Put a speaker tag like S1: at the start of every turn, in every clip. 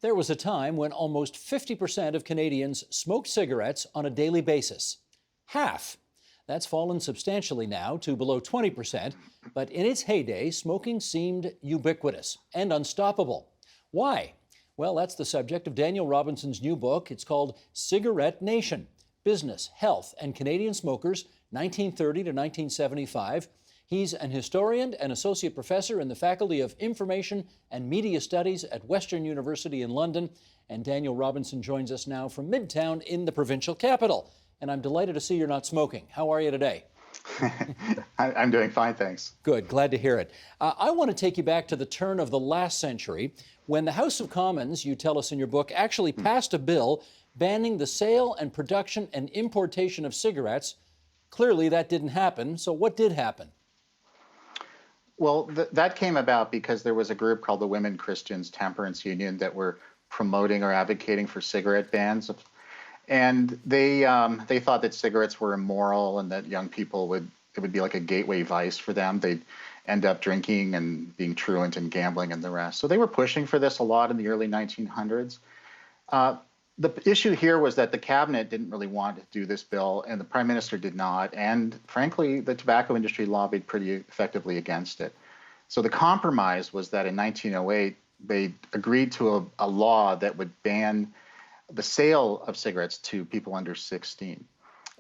S1: There was a time when almost 50% of Canadians smoked cigarettes on a daily basis. Half. That's fallen substantially now to below 20%, but in its heyday, smoking seemed ubiquitous and unstoppable. Why? Well, that's the subject of Daniel Robinson's new book. It's called Cigarette Nation: Business, Health, and Canadian Smokers, 1930 to 1975. He's an historian and associate professor in the Faculty of Information and Media Studies at Western University in London. And Daniel Robinson joins us now from Midtown in the provincial capital. And I'm delighted to see you're not smoking. How are you today?
S2: I'm doing fine, thanks.
S1: Good, glad to hear it. I want to take you back to the turn of the last century when the House of Commons, you tell us in your book, actually passed a bill banning the sale and production and importation of cigarettes. Clearly that didn't happen, so what did happen?
S2: Well, that came about because there was a group called the Women Christians Temperance Union that were promoting or advocating for cigarette bans. And they thought that cigarettes were immoral and that young people it would be like a gateway vice for them. They'd end up drinking and being truant and gambling and the rest. So they were pushing for this a lot in the early 1900s. The issue here was that the cabinet didn't really want to do this bill, and the prime minister did not. And frankly, the tobacco industry lobbied pretty effectively against it. So the compromise was that in 1908, they agreed to a law that would ban the sale of cigarettes to people under 16.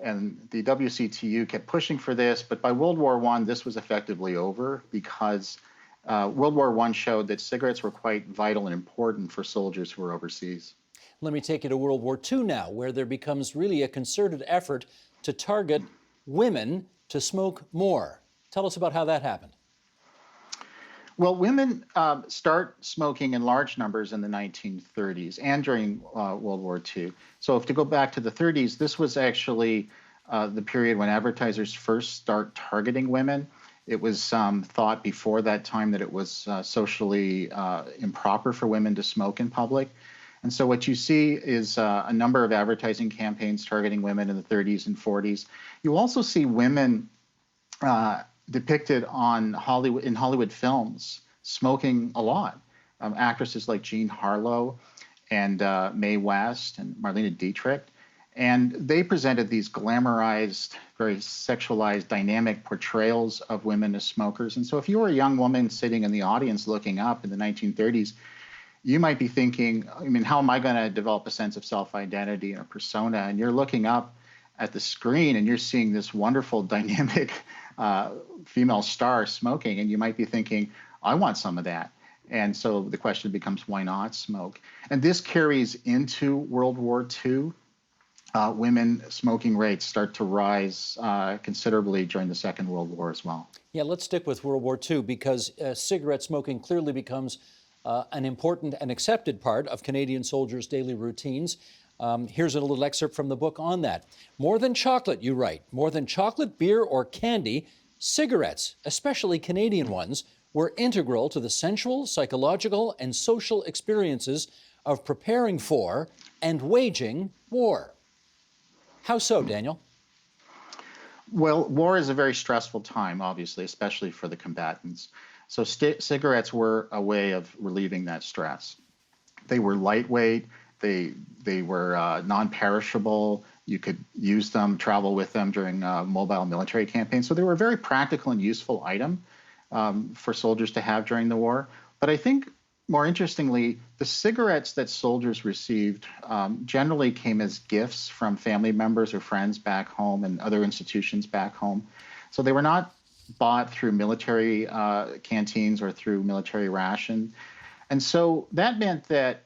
S2: And the WCTU kept pushing for this, but by World War I, this was effectively over because World War I showed that cigarettes were quite vital and important for soldiers who were overseas.
S1: Let me take you to World War II now, where there becomes really a concerted effort to target women to smoke more. Tell us about how that happened.
S2: Well, women start smoking in large numbers in the 1930s and during World War II. So if to go back to the 30s, this was actually the period when advertisers first start targeting women. It was thought before that time that it was socially improper for women to smoke in public. And so what you see is a number of advertising campaigns targeting women in the 30s and 40s. You also see women depicted in Hollywood films smoking a lot. Actresses like Jean Harlow and Mae West and Marlene Dietrich. And they presented these glamorized, very sexualized, dynamic portrayals of women as smokers. And so if you were a young woman sitting in the audience looking up in the 1930s, you might be thinking, I mean, how am I going to develop a sense of self-identity and a persona? And you're looking up at the screen and you're seeing this wonderful, dynamic female star smoking, and you might be thinking, I want some of that. And so the question becomes, why not smoke? And this carries into World War II. Women smoking rates start to rise considerably during the Second World War as well.
S1: Yeah, let's stick with World War II because cigarette smoking clearly becomes an important and accepted part of Canadian soldiers' daily routines. Here's a little excerpt from the book on that. More than chocolate, you write, more than chocolate, beer, or candy, cigarettes, especially Canadian ones, were integral to the sensual, psychological, and social experiences of preparing for and waging war. How so, Daniel?
S2: Well, war is a very stressful time, obviously, especially for the combatants. So cigarettes were a way of relieving that stress. They were lightweight. They were non-perishable. You could use them, travel with them during mobile military campaigns. So they were a very practical and useful item for soldiers to have during the war. But I think more interestingly, the cigarettes that soldiers received generally came as gifts from family members or friends back home and other institutions back home. So they were not bought through military canteens or through military ration. And so that meant that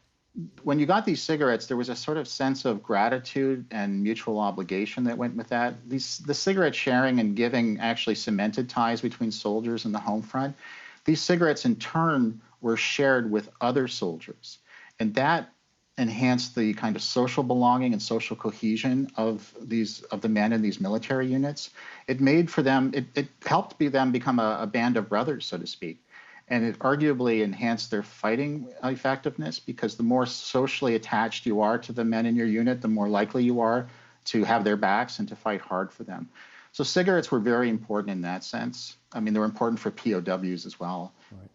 S2: when you got these cigarettes, there was a sort of sense of gratitude and mutual obligation that went with that. The cigarette sharing and giving actually cemented ties between soldiers and the home front. These cigarettes, in turn, were shared with other soldiers. And that enhanced the kind of social belonging and social cohesion of the men in these military units. It made for them, it helped them become a band of brothers, so to speak. And it arguably enhanced their fighting effectiveness because the more socially attached you are to the men in your unit, the more likely you are to have their backs and to fight hard for them. So cigarettes were very important in that sense. I mean, they were important for POWs as well.
S1: Right.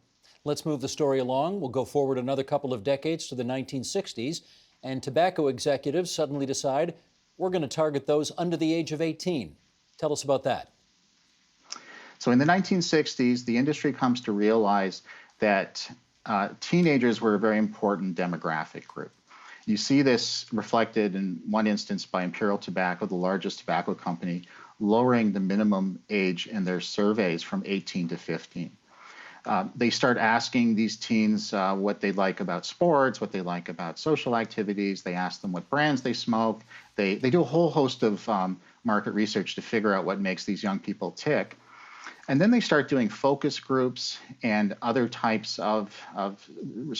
S1: Let's move the story along. We'll go forward another couple of decades to the 1960s, and tobacco executives suddenly decide we're going to target those under the age of 18. Tell us about that.
S2: So in the 1960s, the industry comes to realize that teenagers were a very important demographic group. You see this reflected in one instance by Imperial Tobacco, the largest tobacco company, lowering the minimum age in their surveys from 18 to 15. They start asking these teens what they like about sports, what they like about social activities. They ask them what brands they smoke. They do a whole host of market research to figure out what makes these young people tick. And then they start doing focus groups and other types of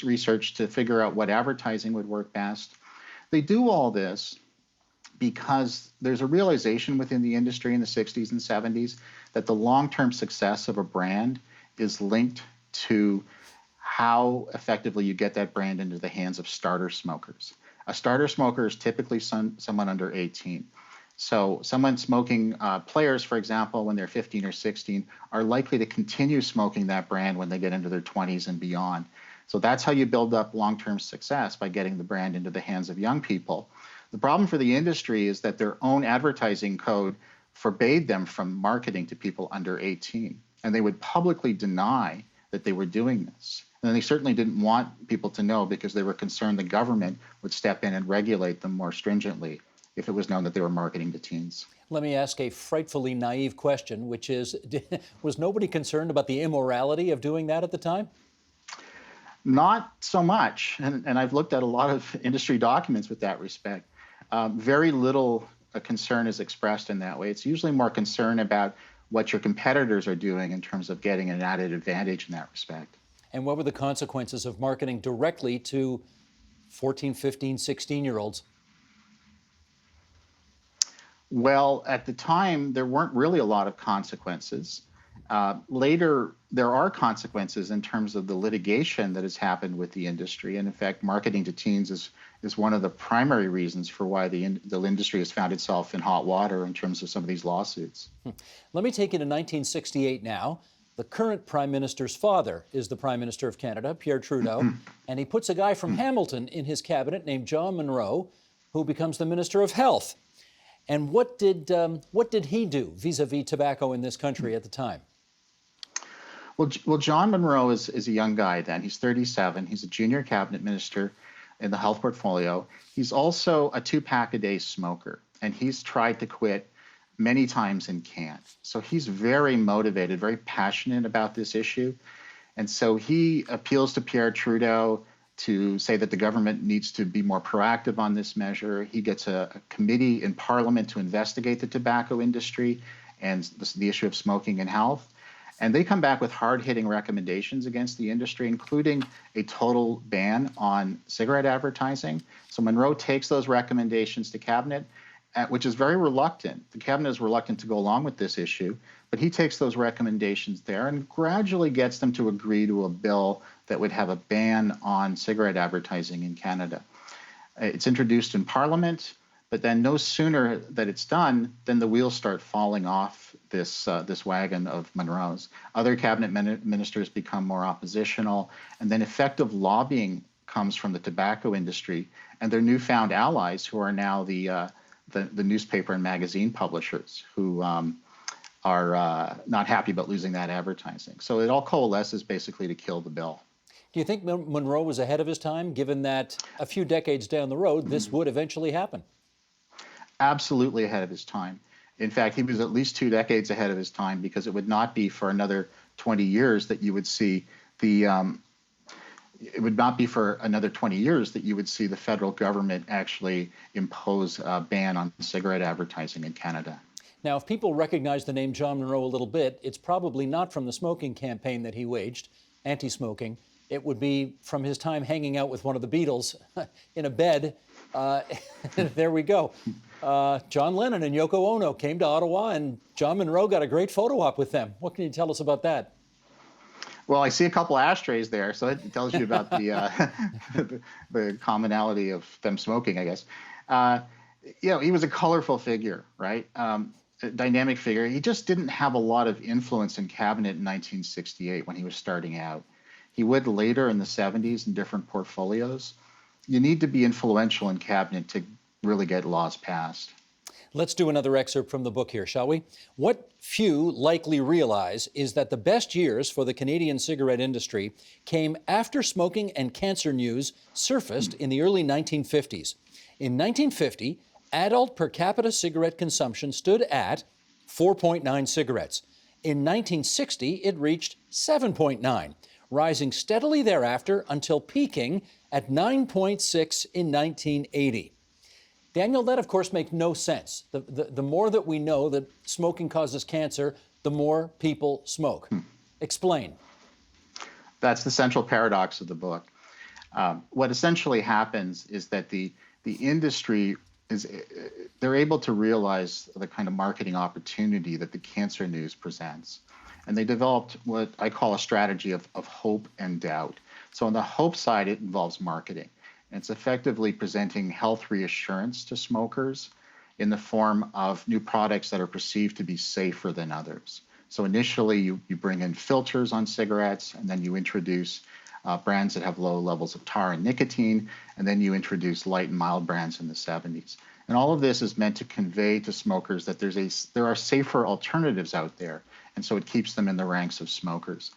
S2: research to figure out what advertising would work best. They do all this because there's a realization within the industry in the 60s and 70s that the long-term success of a brand is linked to how effectively you get that brand into the hands of starter smokers. A starter smoker is typically someone under 18. So someone smoking players, for example, when they're 15 or 16, are likely to continue smoking that brand when they get into their 20s and beyond. So that's how you build up long-term success, by getting the brand into the hands of young people. The problem for the industry is that their own advertising code forbade them from marketing to people under 18. And they would publicly deny that they were doing this. And they certainly didn't want people to know, because they were concerned the government would step in and regulate them more stringently if it was known that they were marketing to teens.
S1: Let me ask a frightfully naive question, which is, was nobody concerned about the immorality of doing that at the time?
S2: Not so much. And I've looked at a lot of industry documents with that respect. Very little concern is expressed in that way. It's usually more concern about what your competitors are doing in terms of getting an added advantage in that respect.
S1: And what were the consequences of marketing directly to 14, 15, 16-year-olds?
S2: Well, at the time, there weren't really a lot of consequences. Later, there are consequences in terms of the litigation that has happened with the industry. And in fact, marketing to teens is one of the primary reasons for why the industry has found itself in hot water in terms of some of these lawsuits.
S1: Let me take you to 1968 now. The current Prime Minister's father is the Prime Minister of Canada, Pierre Trudeau, and he puts a guy from Hamilton in his cabinet named John Munro, who becomes the Minister of Health. And what did he do vis-a-vis tobacco in this country at the time?
S2: Well, John Munro is a young guy then. He's 37. He's a junior cabinet minister in the health portfolio. He's also a 2-pack-a-day smoker, and he's tried to quit many times and can't. So he's very motivated, very passionate about this issue. And so he appeals to Pierre Trudeau to say that the government needs to be more proactive on this measure. He gets a committee in Parliament to investigate the tobacco industry and the issue of smoking and health. And they come back with hard-hitting recommendations against the industry, including a total ban on cigarette advertising. So Munro takes those recommendations to Cabinet, which is very reluctant. The Cabinet is reluctant to go along with this issue, but he takes those recommendations there and gradually gets them to agree to a bill that would have a ban on cigarette advertising in Canada. It's introduced in Parliament, but then no sooner that it's done than the wheels start falling off this wagon of Munro's. Other cabinet ministers become more oppositional, and then effective lobbying comes from the tobacco industry and their newfound allies, who are now the newspaper and magazine publishers, who are not happy about losing that advertising. So it all coalesces basically to kill the bill.
S1: Do you think Munro was ahead of his time, given that a few decades down the road, this would eventually happen?
S2: Absolutely ahead of his time. In fact, he was at least 2 decades ahead of his time, because it would not be for another 20 years that you would see the federal government actually impose a ban on cigarette advertising in Canada.
S1: Now, if people recognize the name John Munro a little bit, it's probably not from the smoking campaign that he waged, anti-smoking. It would be from his time hanging out with one of the Beatles in a bed. There we go. John Lennon and Yoko Ono came to Ottawa, and John Munro got a great photo op with them. What can you tell us about that?
S2: Well, I see a couple ashtrays there, so it tells you about the commonality of them smoking, I guess. He was a colorful figure, right? A dynamic figure. He just didn't have a lot of influence in cabinet in 1968 when he was starting out. He would later in the 70s in different portfolios. You need to be influential in cabinet to really get laws passed.
S1: Let's do another excerpt from the book here, shall we? What few likely realize is that the best years for the Canadian cigarette industry came after smoking and cancer news surfaced in the early 1950s. In 1950, adult per capita cigarette consumption stood at 4.9 cigarettes. In 1960, it reached 7.9, rising steadily thereafter until peaking at 9.6 in 1980. Daniel, that of course makes no sense. The more that we know that smoking causes cancer, the more people smoke. Explain.
S2: That's the central paradox of the book. What essentially happens is that the industry they're able to realize the kind of marketing opportunity that the cancer news presents. And they developed what I call a strategy of hope and doubt. So on the hope side, it involves marketing. It's effectively presenting health reassurance to smokers in the form of new products that are perceived to be safer than others. So initially, you bring in filters on cigarettes, and then you introduce brands that have low levels of tar and nicotine, and then you introduce light and mild brands in the 70s. And all of this is meant to convey to smokers that there are safer alternatives out there, and so it keeps them in the ranks of smokers.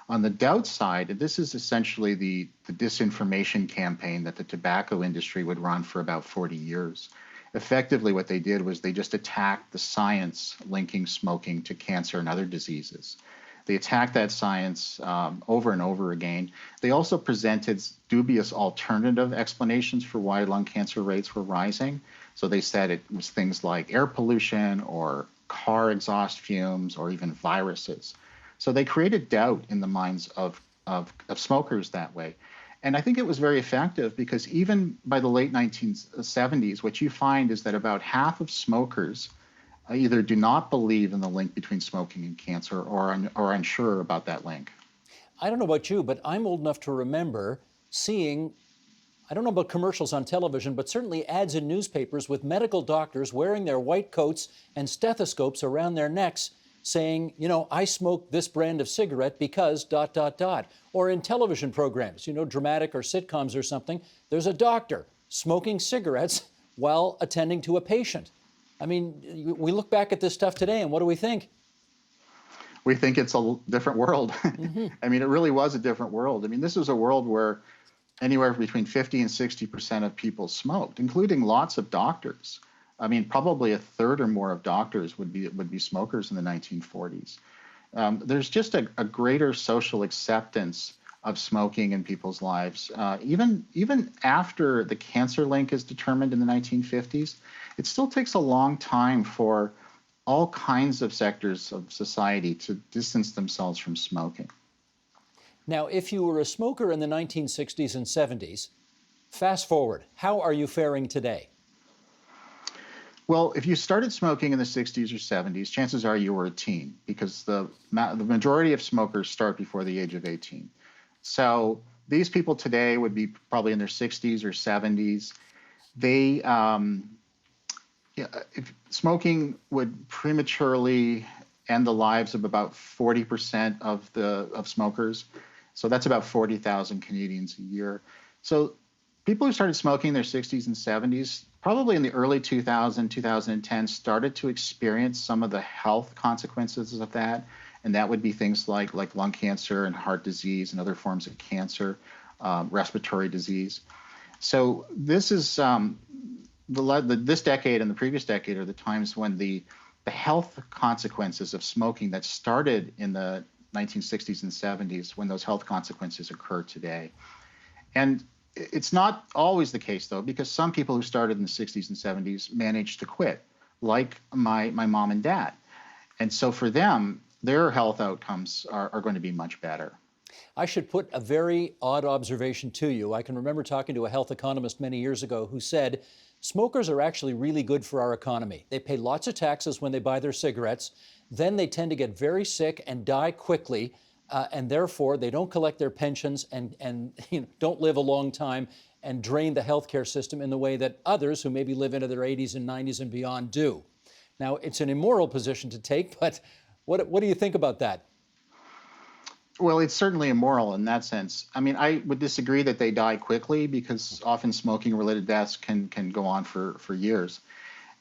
S2: On the doubt side, this is essentially the disinformation campaign that the tobacco industry would run for about 40 years. Effectively, what they did was they just attacked the science linking smoking to cancer and other diseases. They attacked that science over and over again. They also presented dubious alternative explanations for why lung cancer rates were rising. So they said it was things like air pollution or car exhaust fumes or even viruses. So they created doubt in the minds of smokers that way. And I think it was very effective because even by the late 1970s, what you find is that about half of smokers either do not believe in the link between smoking and cancer or are unsure about that link.
S1: I don't know about you, but I'm old enough to remember seeing, I don't know about commercials on television, but certainly ads in newspapers with medical doctors wearing their white coats and stethoscopes around their necks saying, you know, I smoke this brand of cigarette because ... Or in television programs, you know, dramatic or sitcoms or something, there's a doctor smoking cigarettes while attending to a patient. I mean, we look back at this stuff today and what do we think?
S2: We think it's a different world. Mm-hmm. I mean, it really was a different world. I mean, this was a world where anywhere between 50 and 60% of people smoked, including lots of doctors. I mean, probably a third or more of doctors would be smokers in the 1940s. There's just a greater social acceptance of smoking in people's lives. Even after the cancer link is determined in the 1950s, it still takes a long time for all kinds of sectors of society to distance themselves from smoking.
S1: Now, if you were a smoker in the 1960s and 70s, fast forward, how are you faring today?
S2: Well, if you started smoking in the 60s or 70s, chances are you were a teen because the majority of smokers start before the age of 18. So these people today would be probably in their 60s or 70s. If smoking would prematurely end the lives of about 40% of smokers. So that's about 40,000 Canadians a year. So people who started smoking in their 60s and 70s, probably in the early 2010, started to experience some of the health consequences of that. And that would be things like lung cancer and heart disease and other forms of cancer, respiratory disease. So this is this decade and the previous decade are the times when the health consequences of smoking that started in the 1960s and 70s, when those health consequences occur today. And it's not always the case, though, because some people who started in the 60s and 70s managed to quit, like my mom and dad. And so for them, their health outcomes are going to be much better.
S1: I should put a very odd observation to you. I can remember talking to a health economist many years ago who said, smokers are actually really good for our economy. They pay lots of taxes when they buy their cigarettes. Then they tend to get very sick and die quickly. And therefore, they don't collect their pensions and don't live a long time and drain the healthcare system in the way that others who maybe live into their 80s and 90s and beyond do. Now, it's an immoral position to take, but what do you think about that?
S2: Well, it's certainly immoral in that sense. I mean, I would disagree that they die quickly because often smoking-related deaths can go on for years.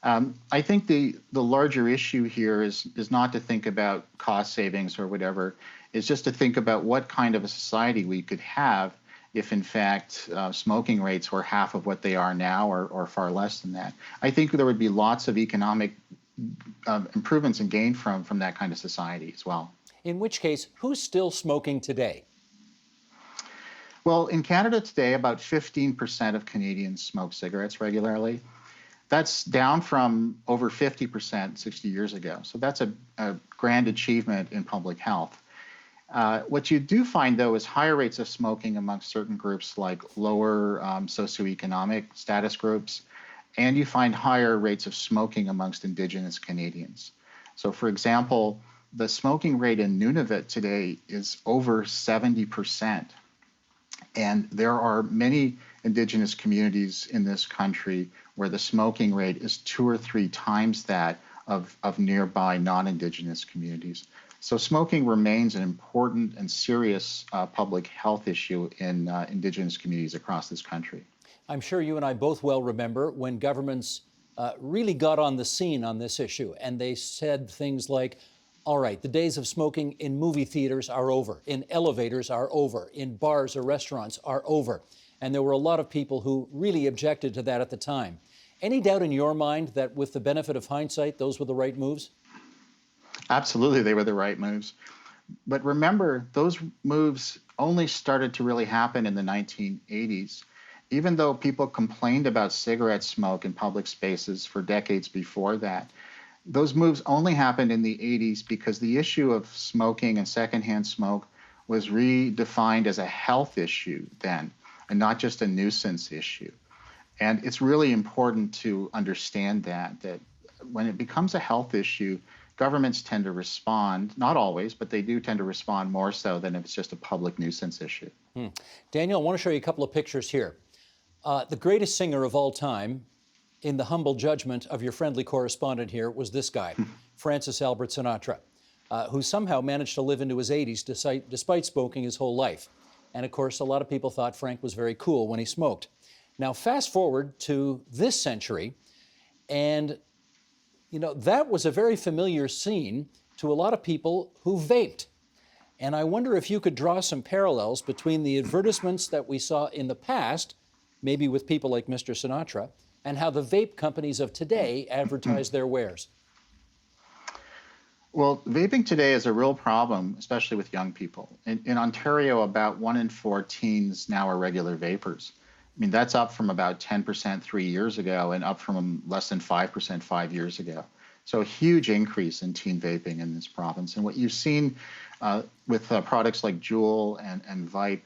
S2: I think the larger issue here is not to think about cost savings or whatever, is just to think about what kind of a society we could have if, in fact, smoking rates were half of what they are now or far less than that. I think there would be lots of economic improvements and gain from that kind of society as well.
S1: In which case, who's still smoking today?
S2: Well, in Canada today, about 15% of Canadians smoke cigarettes regularly. That's down from over 50% 60 years ago. So that's a grand achievement in public health. What you do find, though, is higher rates of smoking amongst certain groups like lower socioeconomic status groups, and you find higher rates of smoking amongst Indigenous Canadians. So, for example, the smoking rate in Nunavut today is over 70%. And there are many Indigenous communities in this country where the smoking rate is 2 or 3 times that of nearby non-Indigenous communities. So smoking remains an important and serious public health issue in Indigenous communities across this country.
S1: I'm sure you and I both well remember when governments really got on the scene on this issue, and they said things like, all right, the days of smoking in movie theaters are over, in elevators are over, in bars or restaurants are over. And there were a lot of people who really objected to that at the time. Any doubt in your mind that with the benefit of hindsight, those were the right moves?
S2: Absolutely, they were the right moves. But remember, those moves only started to really happen in the 1980s. Even though people complained about cigarette smoke in public spaces for decades before that, those moves only happened in the 80s because the issue of smoking and secondhand smoke was redefined as a health issue then, and not just a nuisance issue. And it's really important to understand that when it becomes a health issue, governments tend to respond, not always, but they do tend to respond more so than if it's just a public nuisance issue.
S1: Daniel, I want to show you a couple of pictures here. The greatest singer of all time, in the humble judgment of your friendly correspondent here, was this guy, Francis Albert Sinatra, who somehow managed to live into his 80s despite smoking his whole life. And of course, a lot of people thought Frank was very cool when he smoked. Now, fast forward to this century, and you know, that was a very familiar scene to a lot of people who vaped. And I wonder if you could draw some parallels between the advertisements that we saw in the past, maybe with people like Mr. Sinatra, and how the vape companies of today advertise their wares.
S2: Well, vaping today is a real problem, especially with young people. In Ontario, about 1 in 4 teens now are regular vapors. I mean, that's up from about 10% 3 years ago and up from less than 5% 5 years ago. So a huge increase in teen vaping in this province. And what you've seen with products like Juul and Vape,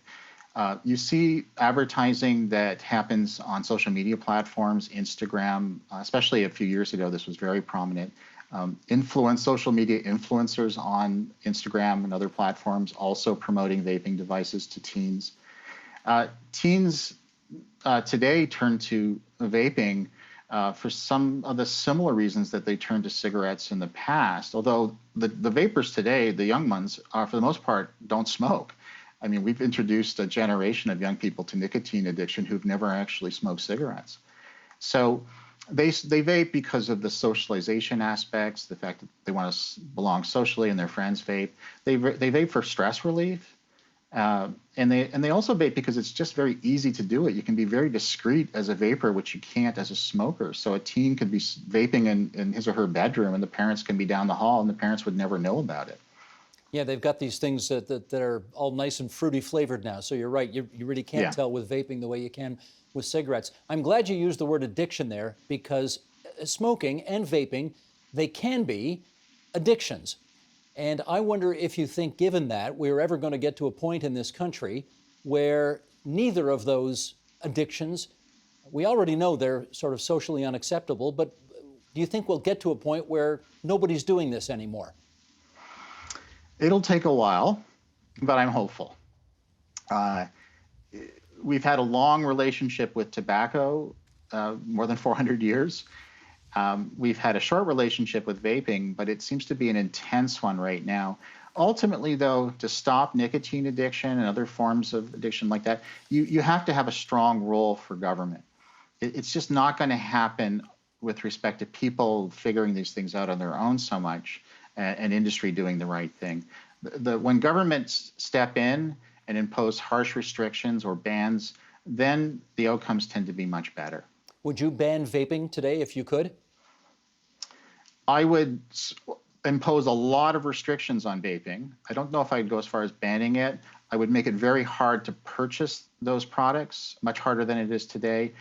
S2: you see advertising that happens on social media platforms, Instagram, especially a few years ago, this was very prominent. Social media influencers on Instagram and other platforms also promoting vaping devices to teens. Teens today turn to vaping for some of the similar reasons that they turned to cigarettes in the past, although the vapors today, the young ones, for the most part, don't smoke. I mean, we've introduced a generation of young people to nicotine addiction who've never actually smoked cigarettes. So they vape because of the socialization aspects, the fact that they want to belong socially and their friends vape. They vape for stress relief. And they also vape because it's just very easy to do it. You can be very discreet as a vapor, which you can't as a smoker. So a teen could be vaping in his or her bedroom, and the parents can be down the hall, and the parents would never know about it.
S1: Yeah, they've got these things that are all nice and fruity flavored now. So you're right, you really can't tell with vaping the way you can with cigarettes. I'm glad you used the word addiction there, because smoking and vaping, they can be addictions. And I wonder if you think, given that, we're ever going to get to a point in this country where neither of those addictions, we already know they're sort of socially unacceptable, but do you think we'll get to a point where nobody's doing this anymore?
S2: It'll take a while, but I'm hopeful. We've had a long relationship with tobacco, more than 400 years. We've had a short relationship with vaping, but it seems to be an intense one right now. Ultimately, though, to stop nicotine addiction and other forms of addiction like that, you have to have a strong role for government. It's just not going to happen with respect to people figuring these things out on their own so much, and industry doing the right thing. When governments step in and impose harsh restrictions or bans, then the outcomes tend to be much better.
S1: Would you ban vaping today if you could?
S2: I would impose a lot of restrictions on vaping. I don't know if I'd go as far as banning it. I would make it very hard to purchase those products, much harder than it is today.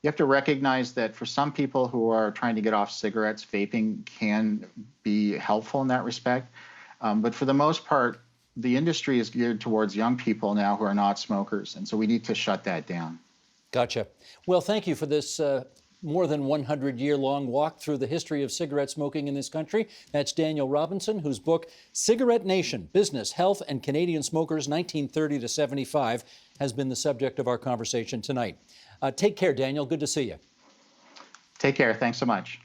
S2: You have to recognize that for some people who are trying to get off cigarettes, vaping can be helpful in that respect. But for the most part, the industry is geared towards young people now who are not smokers, and so we need to shut that down.
S1: Gotcha. Well, thank you for this more than 100-year-long walk through the history of cigarette smoking in this country. That's Daniel Robinson, whose book, Cigarette Nation, Business, Health, and Canadian Smokers, 1930 to 75, has been the subject of our conversation tonight. Take care, Daniel. Good to see you.
S2: Take care. Thanks so much.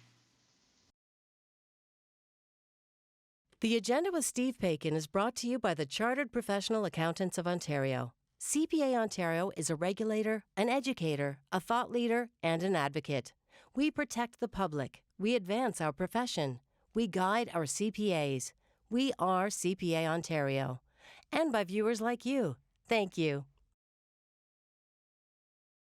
S3: The Agenda with Steve Paikin is brought to you by the Chartered Professional Accountants of Ontario. CPA Ontario is a regulator, an educator, a thought leader, and an advocate. We protect the public. We advance our profession. We guide our CPAs. We are CPA Ontario. And by viewers like you. Thank you.